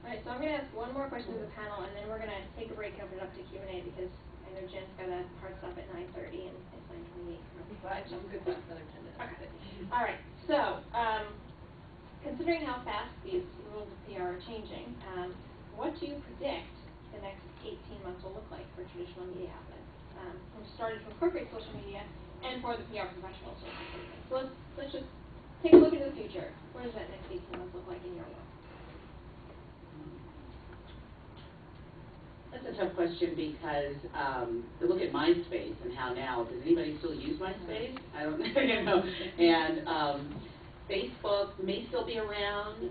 Alright, so I'm going to ask one more question to the panel, and then we're going to take a break and open it up to Q&A, because I know Jen's got a hard stop at 9:30, and it's 9:28. I'm good for another 10 minutes. Okay. Alright, so, considering how fast these rules of PR are changing, what do you predict the next 18 months will look like for traditional media outlets? Started from corporate social media and for the PR professional social media. So let's just take a look into the future. What does that next 18 months look like in your world? That's a tough question because look at MySpace and how now, does anybody still use MySpace? I don't know, and Facebook may still be around,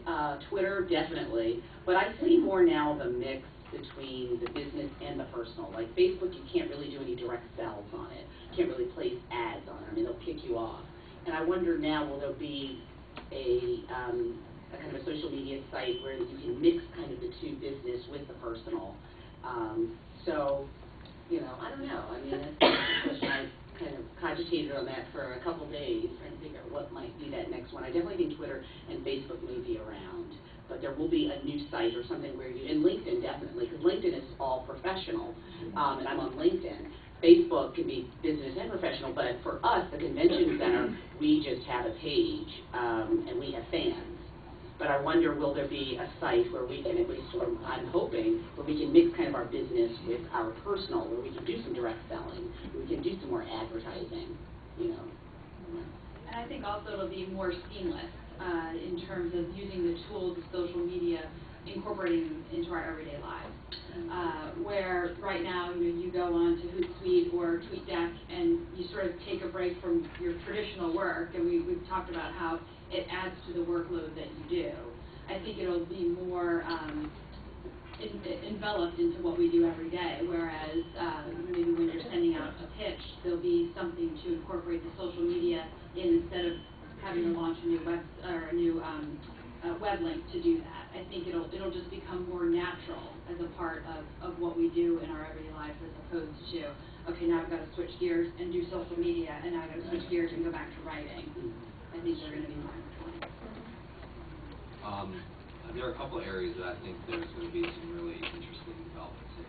Twitter definitely, but I see more now of a mix between the business and the personal. Like Facebook, you can't really do any direct sells on it. You can't really place ads on it. I mean, they'll kick you off. And I wonder now, will there be a kind of a social media site where you can mix kind of the two, business with the personal? So, you know, I don't know. I mean, that's a question I've kind of cogitated on that for a couple days, trying to figure out what might be that next one. I definitely think Twitter and Facebook may be around, but there will be a new site or something where you, and LinkedIn definitely, because LinkedIn is all professional, and I'm on LinkedIn. Facebook can be business and professional, but for us, the convention center, we just have a page, and we have fans. But I wonder, will there be a site where we can at least, or I'm hoping, where we can mix kind of our business with our personal, where we can do some direct selling, we can do some more advertising, you know. And I think also it'll be more seamless in terms of using the tools of social media, incorporating them into our everyday lives. Where right now, you go on to Hootsuite or TweetDeck and you sort of take a break from your traditional work, and we've talked about how it adds to the workload that you do. I think it'll be more enveloped into what we do every day, whereas maybe when you're sending out a pitch, there'll be something to incorporate the social media in instead of having to launch a new web link to do that. I think it'll just become more natural as a part of what we do in our everyday lives, as opposed to, okay, now I've got to switch gears and do social media, and now I've got to switch gears and go back to writing. I think they're going to be more intertwined. There are a couple areas that I think there's going to be some really interesting developments in.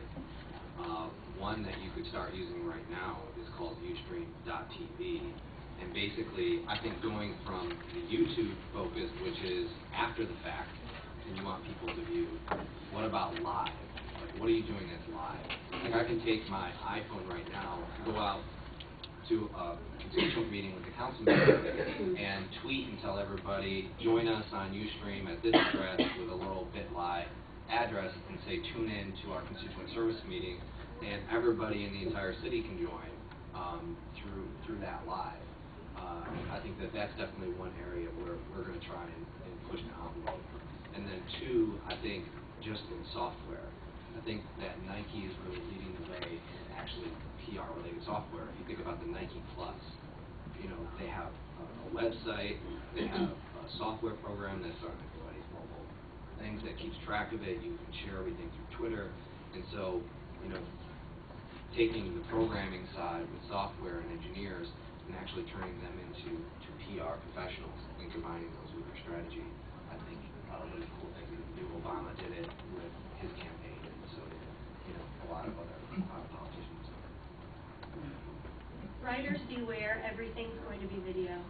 One that you could start using right now is called Ustream.tv. And basically, I think going from the YouTube focus, which is after the fact, and you want people to view, what about live? Like, what are you doing that's live? Like, I can take my iPhone right now, go out to a constituent meeting with the council member and tweet and tell everybody, join us on Ustream at this address with a little bit.ly address, and say, tune in to our constituent service meeting, and everybody in the entire city can join through that live. I think that's definitely one area where we're going to try and push the envelope. And then two, I think just in software. I think that Nike is really leading the way in actually PR-related software. If you think about the Nike Plus, you know, they have a website, they have a software program that's on everybody's mobile things that keeps track of it. You can share everything through Twitter. And so, you know, taking the programming side with software and engineers and actually turning them into PR professionals and combining those with their strategy, I think are really cool things. Obama did it with his campaign, and so did, you know, a lot of other politicians. Writers beware, everything's going to be video.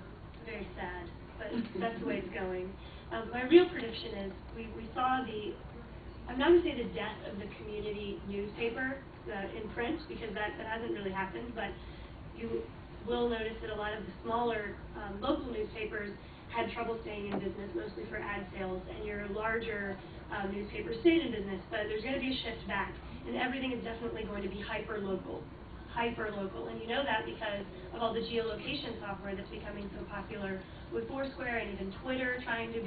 Very sad, but that's the way it's going. My real prediction is we saw I'm not going to say the death of the community newspaper in print, because that hasn't really happened, but you will notice that a lot of the smaller local newspapers had trouble staying in business, mostly for ad sales, and your larger newspapers stayed in business, but there's going to be a shift back, and everything is definitely going to be hyper-local, and you know that because of all the geolocation software that's becoming so popular with Foursquare, and even Twitter trying to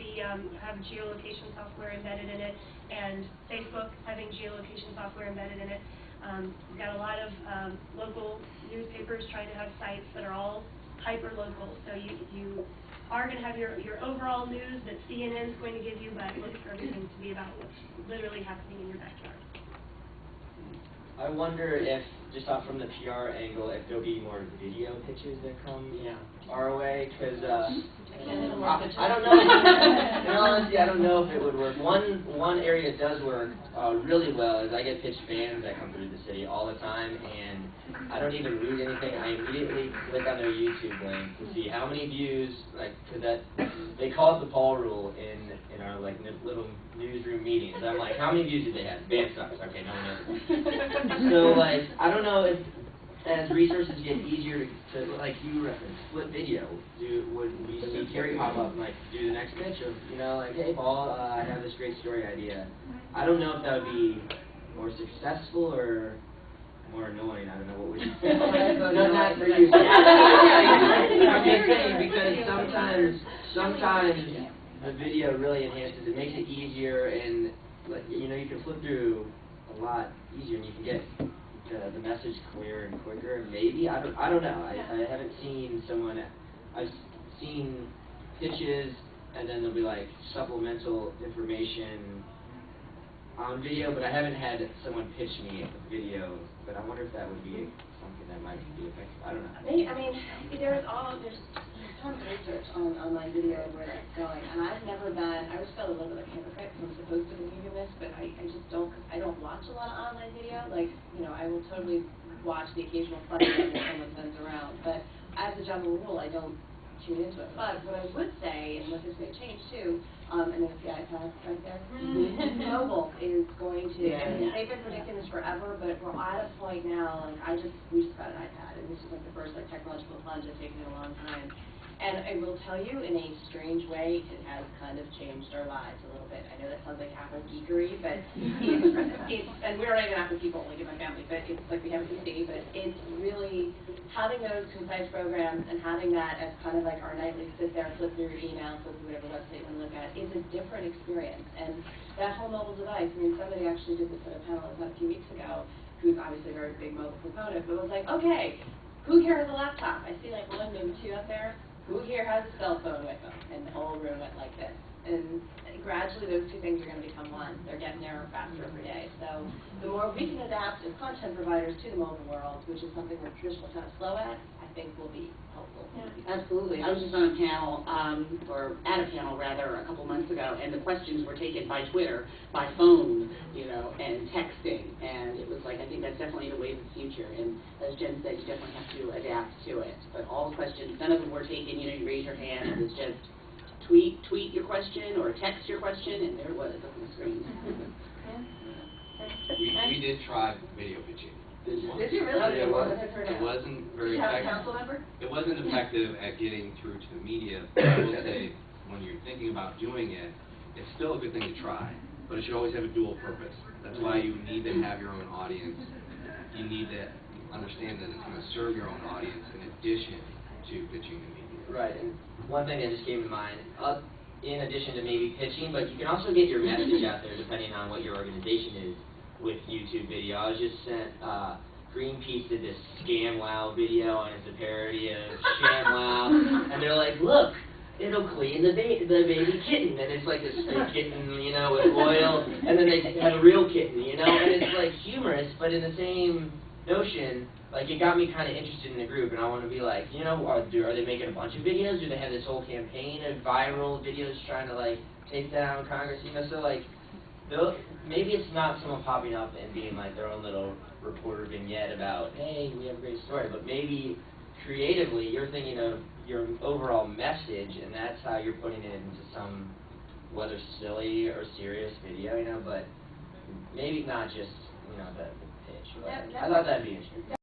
have geolocation software embedded in it, and Facebook having geolocation software embedded in it. We've got a lot of local newspapers trying to have sites that are all hyper-local, so you are going to have your overall news that CNN is going to give you, but look for everything to be about what's literally happening in your backyard. I wonder if, just off from the PR angle, if there'll be more video pitches that come our way, because I don't know. In all honesty, I don't know if it would work. One area that does work really well is I get pitched bands that come through the city all the time, and I don't even read anything. I immediately click on their YouTube link to see how many views, like, because that they call it the Paul rule in our like little newsroom meetings. I'm like, how many views did they have? Band sucks. Okay, no one knows. So like, I don't know if as resources get easier to like you referenced, split video. Would we see Terry pop up and like do the next pitch of, you know, like, hey Paul, I have this great story idea. I don't know if that would be more successful or more annoying. I don't know what would you say. No, not for you. I'm just saying because sometimes the video really enhances. It makes it easier, and like, you know, you can flip through a lot easier, and you can get the message clearer and quicker. Maybe I don't know. I haven't seen someone. I've seen pitches, and then there'll be like supplemental information on video, but I haven't had someone pitch me a video. But I wonder if that would be something that might be effective. I don't know. I mean, there's tons of research on online video and where that's going, and I've never been. I always felt a little bit like a hypocrite because I'm supposed to believe in this, but I just don't. I don't watch a lot of online video. Like, you know, I will totally watch the occasional funny thing that someone sends around, but as a general rule, I don't tune into it. But what I would say, and what this may change too, and there's the iPad right there, mobile is going to, I mean, they've been predicting this forever, but we're at a point now, like, we just got an iPad, and this is like the first like technological plunge that's taken in a long time. And I will tell you, in a strange way, it has kind of changed our lives a little bit. I know that sounds like Apple geekery, but it's and we're not even Apple people, like in my family, but it's like we have a PC, but it's really having those concise programs and having that as kind of like our nightly sit there, flip through your email, flip through whatever website you want to look at. It's a different experience. And that whole mobile device, I mean, somebody actually did this at a panel a few weeks ago, who's obviously a very big mobile proponent, but was like, okay, who here has a laptop? I see like one, maybe two out there. Who here has a cell phone with them? And the whole room went like this. And gradually those two things are going to become one. They're getting there faster every day. So the more we can adapt as content providers to the mobile world, which is something we're traditionally kind of slow at, I think will be helpful. Yeah. Absolutely. I was just on a panel, or at a panel rather, a couple months ago, and the questions were taken by Twitter, by phone, you know, and texting. And it was like, I think that's definitely the wave of the future. And as Jen said, you definitely have to adapt to it. But all the questions, none of them were taken, you know, you raise your hand, it was just tweet your question or text your question, and there it was on the screen. We did try video pitching. Did you really? It wasn't very Did you have a effective. council member? It wasn't effective at getting through to the media. But I will say, when you're thinking about doing it, it's still a good thing to try, but it should always have a dual purpose. That's why you need to have your own audience. You need to understand that it's going to serve your own audience in addition to pitching the media. Right, and one thing that just came to mind, in addition to maybe pitching, but you can also get your message out there depending on what your organization is with YouTube video. I was just sent, Greenpeace did this ScamWow video, and it's a parody of ShamWow, and they're like, look, it'll clean the baby kitten, and it's like this fake kitten, you know, with oil, and then they have a real kitten, you know, and it's like humorous, but in the same notion, like, it got me kind of interested in the group, and I want to be like, you know, are they making a bunch of videos? Do they have this whole campaign of viral videos trying to, like, take down Congress? You know, so, like, maybe it's not someone popping up and being, like, their own little reporter vignette about, hey, we have a great story, but maybe creatively you're thinking of your overall message, and that's how you're putting it into some, whether silly or serious video, you know, but maybe not just, you know, the pitch. But I thought that'd be interesting.